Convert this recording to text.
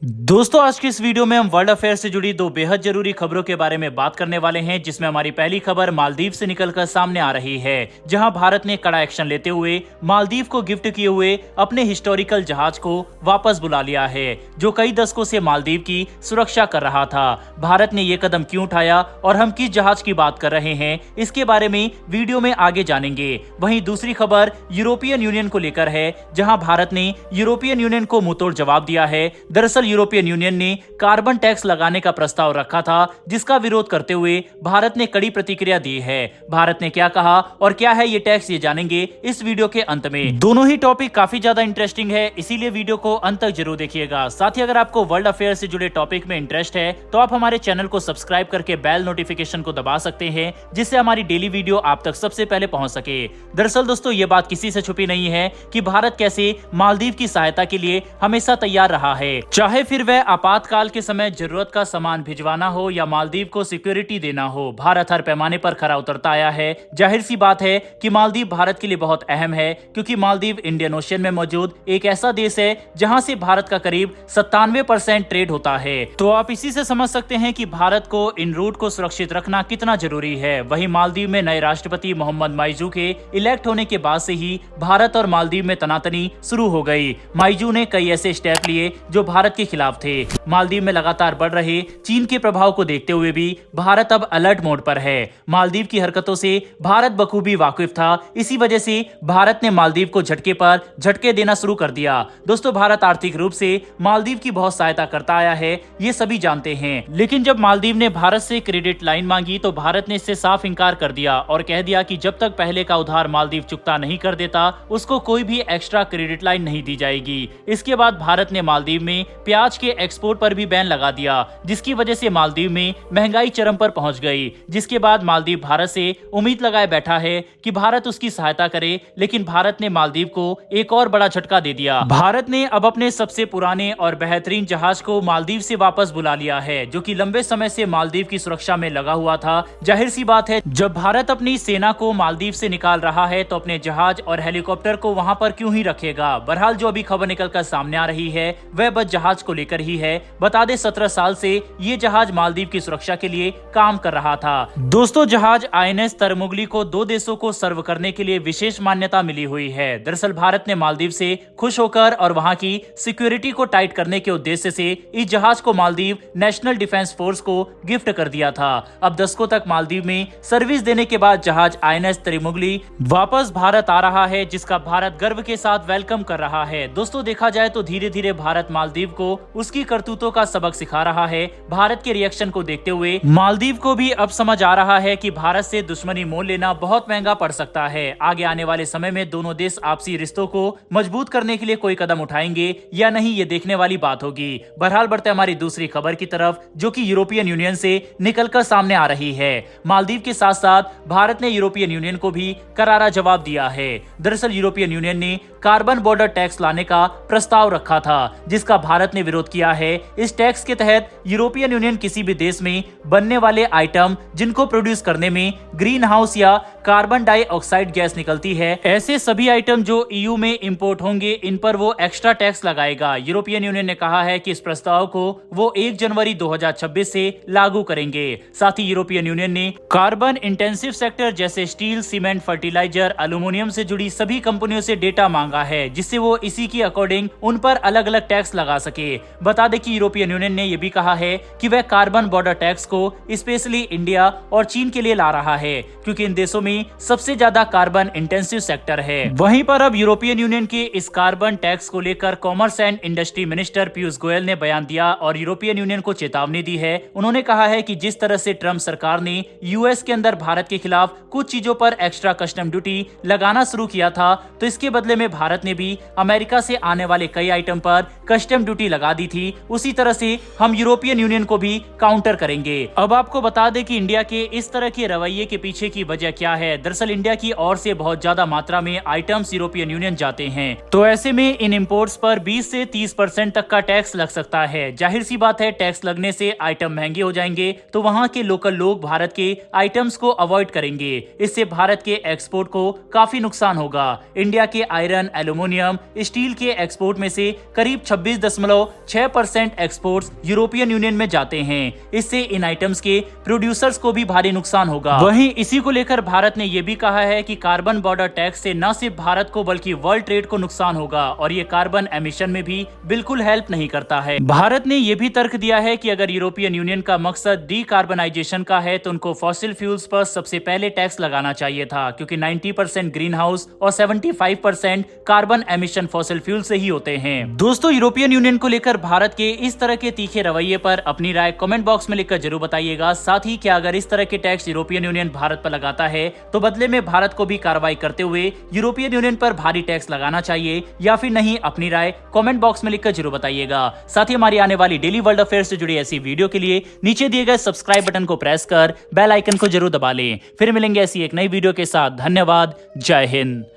दोस्तों आज की इस वीडियो में हम वर्ल्ड अफेयर से जुड़ी दो बेहद जरूरी खबरों के बारे में बात करने वाले हैं, जिसमें हमारी पहली खबर मालदीव से निकलकर सामने आ रही है, जहां भारत ने कड़ा एक्शन लेते हुए मालदीव को गिफ्ट किए हुए अपने हिस्टोरिकल जहाज को वापस बुला लिया है, जो कई दशकों से मालदीव की सुरक्षा कर रहा था। भारत ने ये कदम क्यों उठाया और हम किस जहाज की बात कर रहे हैं, इसके बारे में वीडियो में आगे जानेंगे। वहीं दूसरी खबर यूरोपियन यूनियन को लेकर है, जहां भारत ने यूरोपियन यूनियन को मुंहतोड़ जवाब दिया है। दरअसल यूरोपियन यूनियन ने कार्बन टैक्स लगाने का प्रस्ताव रखा था, जिसका विरोध करते हुए भारत ने कड़ी प्रतिक्रिया दी है। भारत ने क्या कहा और क्या है ये टैक्स, ये जानेंगे इस वीडियो के अंत में। दोनों ही टॉपिक काफी ज्यादा इंटरेस्टिंग है, इसीलिए वीडियो को अंत तक जरूर देखिएगा। साथ ही अगर आपको वर्ल्ड अफेयर से जुड़े टॉपिक में इंटरेस्ट है तो आप हमारे चैनल को सब्सक्राइब करके बेल नोटिफिकेशन को दबा सकते हैं, जिससे हमारी डेली वीडियो आप तक सबसे पहले पहुंच सके। दरअसल दोस्तों ये बात किसी से छुपी नहीं है कि भारत कैसे मालदीव की सहायता के लिए हमेशा तैयार रहा है, चाहे फिर वह आपातकाल के समय जरूरत का सामान भिजवाना हो या मालदीव को सिक्योरिटी देना हो। भारत हर पैमाने पर खरा उतरता आया है। जाहिर सी बात है कि मालदीव भारत के लिए बहुत अहम है, क्योंकि मालदीव इंडियन ओशन में मौजूद एक ऐसा देश है जहां से भारत का करीब 97% ट्रेड होता है। तो आप इसी से समझ सकते हैं कि भारत को इन रूट को सुरक्षित रखना कितना जरूरी है। वहीं मालदीव में नए राष्ट्रपति मोहम्मद माइजू के इलेक्ट होने के बाद से ही भारत और मालदीव में तनातनी शुरू हो गई। माइजू ने कई ऐसे स्टेप लिए जो भारत के खिलाफ थे। मालदीव में लगातार बढ़ रहे चीन के प्रभाव को देखते हुए भी भारत अब अलर्ट मोड पर है। मालदीव की हरकतों से भारत बखूबी वाकिफ था, इसी वजह से भारत ने मालदीव को झटके पर झटके देना शुरू कर दिया। दोस्तों भारत आर्थिक रूप से मालदीव की बहुत सहायता करता आया है, ये सभी जानते हैं। लेकिन जब मालदीव ने भारत से क्रेडिट लाइन मांगी तो भारत ने इससे साफ इनकार कर दिया और कह दिया कि जब तक पहले का उधार मालदीव चुकता नहीं कर देता उसको कोई भी एक्स्ट्रा क्रेडिट लाइन नहीं दी जाएगी। इसके बाद भारत ने मालदीव में प्याज के एक्सपोर्ट पर भी बैन लगा दिया, जिसकी वजह से मालदीव में महंगाई चरम पर पहुंच गई। जिसके बाद मालदीव भारत से उम्मीद लगाए बैठा है कि भारत उसकी सहायता करे, लेकिन भारत ने मालदीव को एक और बड़ा झटका दे दिया। भारत ने अब अपने सबसे पुराने और बेहतरीन जहाज को मालदीव से वापस बुला लिया है, जो कि लंबे समय से मालदीव की सुरक्षा में लगा हुआ था। जाहिर सी बात है, जब भारत अपनी सेना को मालदीव से निकाल रहा है तो अपने जहाज और हेलीकॉप्टर को वहां पर क्यों ही रखेगा। बहरहाल जो अभी खबर निकलकर सामने आ रही है वह बस जहाज को लेकर ही है। बता दें 17 साल से ये जहाज मालदीव की सुरक्षा के लिए काम कर रहा था। दोस्तों जहाज INS तरमुगली को दो देशों को सर्व करने के लिए विशेष मान्यता मिली हुई है। दरअसल भारत ने मालदीव से खुश होकर और वहां की सिक्योरिटी को टाइट करने के उद्देश्य से इस जहाज को मालदीव नेशनल डिफेंस फोर्स को गिफ्ट कर दिया था। अब दशकों तक मालदीव में सर्विस देने के बाद जहाज INS तरमुगली वापस भारत आ रहा है, जिसका भारत गर्व के साथ वेलकम कर रहा है। दोस्तों देखा जाए तो धीरे धीरे भारत मालदीव को उसकी करतूतों का सबक सिखा रहा है। भारत के रिएक्शन को देखते हुए मालदीव को भी अब समझ आ रहा है कि भारत से दुश्मनी मोल लेना बहुत महंगा पड़ सकता है। आगे आने वाले समय में दोनों देश आपसी रिश्तों को मजबूत करने के लिए कोई कदम उठाएंगे या नहीं, ये देखने वाली बात होगी। बहरहाल बढ़ते हमारी दूसरी खबर की तरफ, जो कि यूरोपियन यूनियन से निकलकर सामने आ रही है। मालदीव के साथ साथ भारत ने यूरोपियन यूनियन को भी करारा जवाब दिया है। दरअसल यूरोपियन यूनियन ने कार्बन बॉर्डर टैक्स लाने का प्रस्ताव रखा था, जिसका भारत ने विरोध किया है। इस टैक्स के तहत यूरोपियन यूनियन किसी भी देश में बनने वाले आइटम जिनको प्रोड्यूस करने में ग्रीन हाउस या कार्बन डाइऑक्साइड गैस निकलती है, ऐसे सभी आइटम जो EU में इंपोर्ट होंगे, इन पर वो एक्स्ट्रा टैक्स लगाएगा। यूरोपियन यूनियन ने कहा है कि इस प्रस्ताव को वो 1 जनवरी 2026 से लागू करेंगे। साथ ही यूरोपियन यूनियन ने कार्बन इंटेंसिव सेक्टर जैसे स्टील, सीमेंट, फर्टिलाइजर, एल्यूमिनियम से जुड़ी सभी कंपनियों से डेटा मांगा है, जिससे वो इसी के अकॉर्डिंग उन पर अलग अलग टैक्स लगा सके। बता दें कि यूरोपियन यूनियन ने यह भी कहा है कि वह कार्बन बॉर्डर टैक्स को स्पेशली इंडिया और चीन के लिए ला रहा है, क्योंकि इन देशों में सबसे ज्यादा कार्बन इंटेंसिव सेक्टर है। वहीं पर अब यूरोपियन यूनियन के इस कार्बन टैक्स को लेकर commerce and industry minister Piyush Goyal ने बयान दिया और यूरोपियन यूनियन को चेतावनी दी है। उन्होंने कहा है कि जिस तरह से ट्रम्प सरकार ने US के अंदर भारत के खिलाफ कुछ चीजों पर एक्स्ट्रा कस्टम ड्यूटी लगाना शुरू किया था, तो इसके बदले में भारत ने भी अमेरिका से आने वाले कई आइटम पर कस्टम ड्यूटी लगा दी थी। उसी तरह से हम यूरोपियन यूनियन को भी काउंटर करेंगे। अब आपको बता दें कि इंडिया के इस तरह के रवैये के पीछे की वजह क्या है। है। दरअसल इंडिया की ओर से बहुत ज्यादा मात्रा में आइटम्स यूरोपियन यूनियन जाते हैं, तो ऐसे में इन इम्पोर्ट्स पर 20 से 30% तक का टैक्स लग सकता है। जाहिर सी बात है, टैक्स लगने से आइटम महंगे हो जाएंगे, तो वहाँ के लोकल लोग भारत के आइटम्स को अवॉइड करेंगे। इससे भारत के एक्सपोर्ट को काफी नुकसान होगा। इंडिया के आयरन, एल्यूमिनियम, स्टील के एक्सपोर्ट में से करीब 26.6% एक्सपोर्ट्स यूरोपियन यूनियन में जाते हैं। इससे इन आइटम्स के प्रोड्यूसर्स को भी भारी नुकसान होगा। वहीं इसी को लेकर भारत ने यह भी कहा है कि कार्बन बॉर्डर टैक्स से न सिर्फ भारत को बल्कि वर्ल्ड ट्रेड को नुकसान होगा और ये कार्बन एमिशन में भी बिल्कुल हेल्प नहीं करता है। भारत ने यह भी तर्क दिया है कि अगर यूरोपियन यूनियन का मकसद डीकार्बनाइजेशन का है तो उनको फॉसिल फ्यूल्स पर सबसे पहले टैक्स लगाना चाहिए था, क्योंकि 90% ग्रीन हाउस और 75% कार्बन एमिशन फॉसिल फ्यूल से ही होते हैं। दोस्तों, यूरोपियन यूनियन को लेकर भारत के इस तरह के तीखे रवैये पर अपनी राय कमेंट बॉक्स में लिखकर जरूर बताइएगा। साथ ही क्या अगर इस तरह के टैक्स यूरोपियन यूनियन भारत पर लगाता है तो बदले में भारत को भी कार्रवाई करते हुए यूरोपियन यूनियन पर भारी टैक्स लगाना चाहिए या फिर नहीं? अपनी राय कमेंट बॉक्स में लिखकर जरूर बताइएगा। साथ ही हमारी आने वाली डेली वर्ल्ड अफेयर्स से जुड़ी ऐसी वीडियो के लिए नीचे दिए गए सब्सक्राइब बटन को प्रेस कर बेल आइकन को जरूर दबा लें। फिर मिलेंगे ऐसी एक नई वीडियो के साथ। धन्यवाद। जय हिंद।